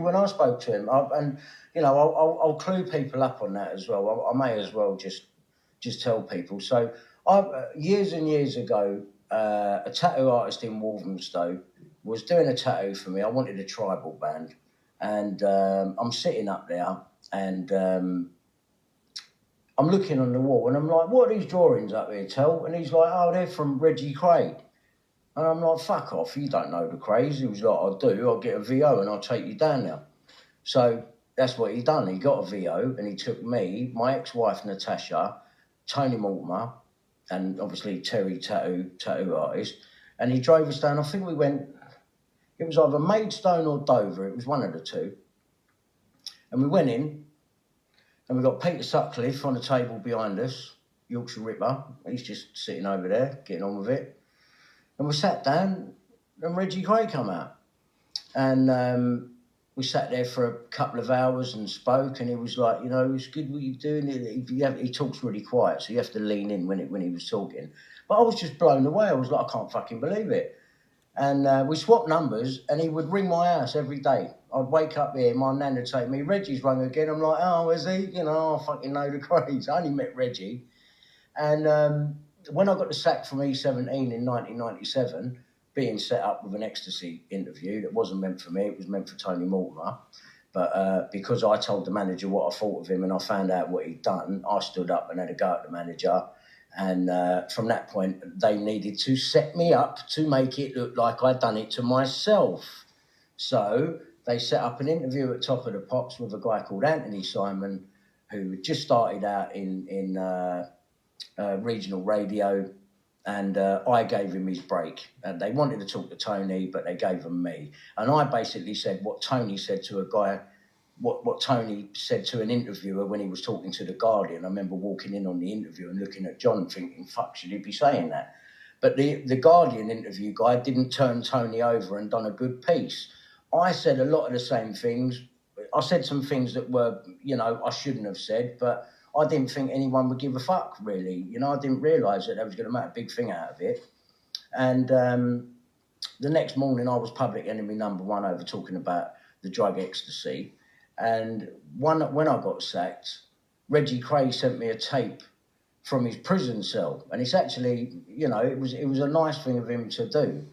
when I spoke to him, and you know, I'll clue people up on that as well. I may as well just tell people. So, years and years ago, a tattoo artist in Walthamstow was doing a tattoo for me. I wanted a tribal band, and I'm sitting up there, and I'm looking on the wall, and I'm like, "What are these drawings up here, Tel?" And he's like, "Oh, they're from Reggie Kray." And I'm like, "Fuck off, you don't know the Krays." He was like, "I do, I'll get a VO and I'll take you down there." So that's what he done. He got a VO and he took me, my ex-wife Natasha, Tony Mortimer, and obviously Terry tattoo artist, and he drove us down. I think we went, it was either Maidstone or Dover, it was one of the two. And we went in, and we got Peter Sutcliffe on the table behind us, Yorkshire Ripper. He's just sitting over there, getting on with it. And we sat down, and Reggie Kray come out. And we sat there for a couple of hours and spoke, and he was like, "You know, it's good what you're doing." He talks really quiet, so you have to lean in when he was talking. But I was just blown away. I was like, "I can't fucking believe it." And we swapped numbers, and he would ring my house every day. I'd wake up here, my nan would take me, "Reggie's rung again." I'm like, "Oh, is he?" You know, I fucking know the Krays. I only met Reggie. And when I got the sack from E17 in 1997, being set up with an ecstasy interview that wasn't meant for me, it was meant for Tony Mortimer. But because I told the manager what I thought of him and I found out what he'd done, I stood up and had a go at the manager. And from that point, they needed to set me up to make it look like I'd done it to myself. So they set up an interview at Top of the Pops with a guy called Anthony Simon, who just started out in regional radio. And I gave him his break. And they wanted to talk to Tony, but they gave him me. And I basically said what Tony said to a guy, what Tony said to an interviewer when he was talking to The Guardian. I remember walking in on the interview and looking at John thinking, "Fuck, should he be saying that?" But the Guardian interview guy didn't turn Tony over and done a good piece. I said a lot of the same things. I said some things that were, you know, I shouldn't have said, but I didn't think anyone would give a fuck, really. You know, I didn't realise that they was going to make a big thing out of it. And the next morning, I was public enemy #1 over talking about the drug ecstasy. And when I got sacked, Reggie Kray sent me a tape from his prison cell. And it's actually, you know, it was a nice thing of him to do.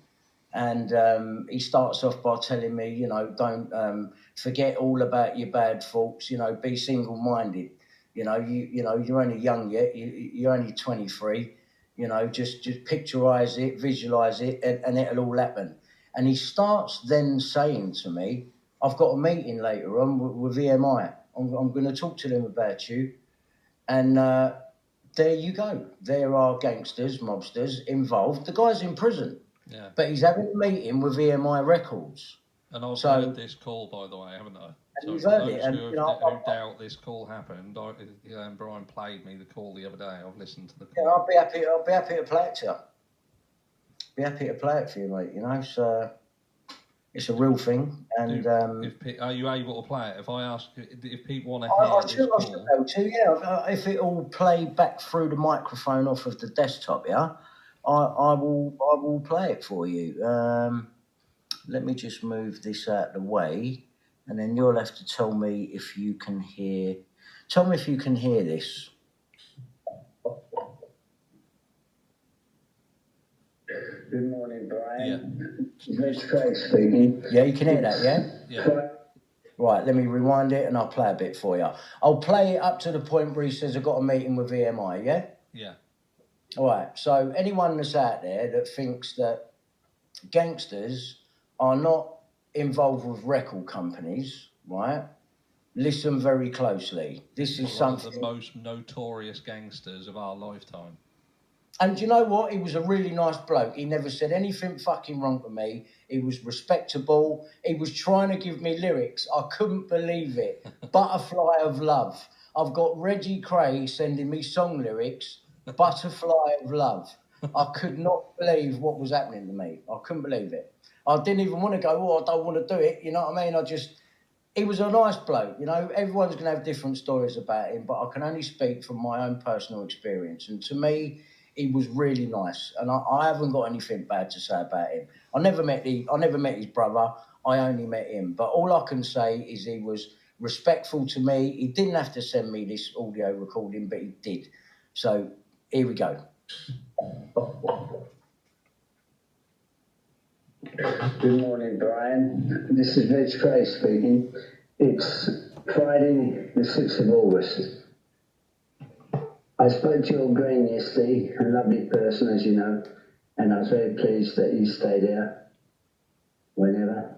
And he starts off by telling me, you know, don't forget all about your bad thoughts, you know, be single-minded. You know, you're only young yet. You're only 23. You know, just picturise it, visualise it, and it'll all happen. And he starts then saying to me, "I've got a meeting later on with EMI. I'm going to talk to them about you." And there you go. There are gangsters, mobsters involved. The guy's in prison. Yeah. But he's having a meeting with EMI Records. And I've heard this call, by the way, haven't I? So you've heard it. Who doubt this call happened, Brian played me the call the other day. I've listened to the call. Yeah, I'll be happy to play it to you. Be happy to play it for you, mate. You know, so it's a real thing. And are you able to play it? If I ask, if people want to hear I should be able to, yeah. If it all play back through the microphone off of the desktop, yeah, I will play it for you. Let me just move this out of the way, and then you'll have to tell me if you can hear. Tell me if you can hear this. Good morning, Brian. Yeah. Mr. Kray speaking. Yeah, you can hear that, yeah? Yeah. Right, let me rewind it and I'll play a bit for you. I'll play it up to the point where he says I've got a meeting with EMI, yeah? Yeah. All right, so anyone that's out there that thinks that gangsters are not involved with record companies, right? Listen very closely. This is something... One of the most notorious gangsters of our lifetime. And you know what? He was a really nice bloke. He never said anything fucking wrong to me. He was respectable. He was trying to give me lyrics. I couldn't believe it. Butterfly of Love. I've got Reggie Kray sending me song lyrics. Butterfly of Love. I could not believe what was happening to me. I couldn't believe it. I didn't even want to go, "Oh, I don't want to do it." You know what I mean? He was a nice bloke. You know, everyone's going to have different stories about him, but I can only speak from my own personal experience. And to me, he was really nice, and I haven't got anything bad to say about him. I never met his brother. I only met him. But all I can say is he was respectful to me. He didn't have to send me this audio recording, but he did. So here we go. Good morning, Brian. This is Reggie Kray speaking. It's Friday, the 6th of August. I spoke to your Green yesterday, a lovely person, as you know, and I was very pleased that you stayed there whenever.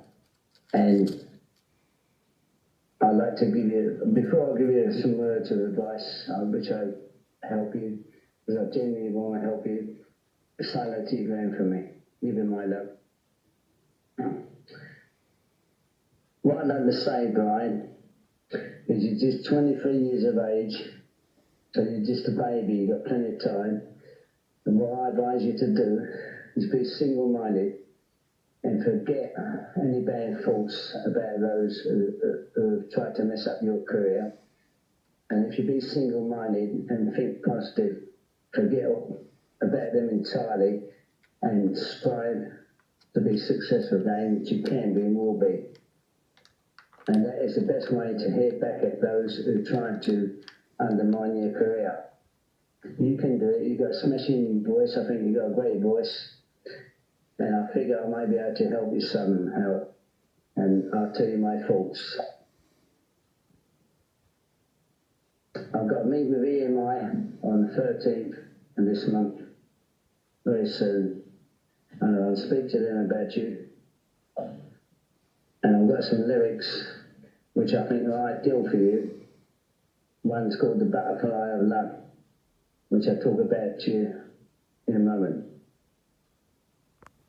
And I'd like to give you, before I give you some words of advice, which I help you, because I genuinely want to help you, say hello to your Green for me. Give him my love. What I'd like to say, Brian, is you're just 23 years of age, so you're just a baby, you've got plenty of time. And what I advise you to do is be single-minded and forget any bad thoughts about those who have tried to mess up your career. And if you be single-minded and think positive, forget about them entirely and strive to be successful again, which you can be and will be. And that is the best way to hit back at those who try to undermine your career. You can do it. You've got a smashing voice. I think you've got a great voice. And I figure I might be able to help you somehow. And I'll tell you my thoughts. I've got to meet with EMI on the 13th of this month, very soon. And I'll speak to them about you. And I've got some lyrics which I think are ideal for you. One's called The Butterfly of Love, which I'll talk about to you in a moment.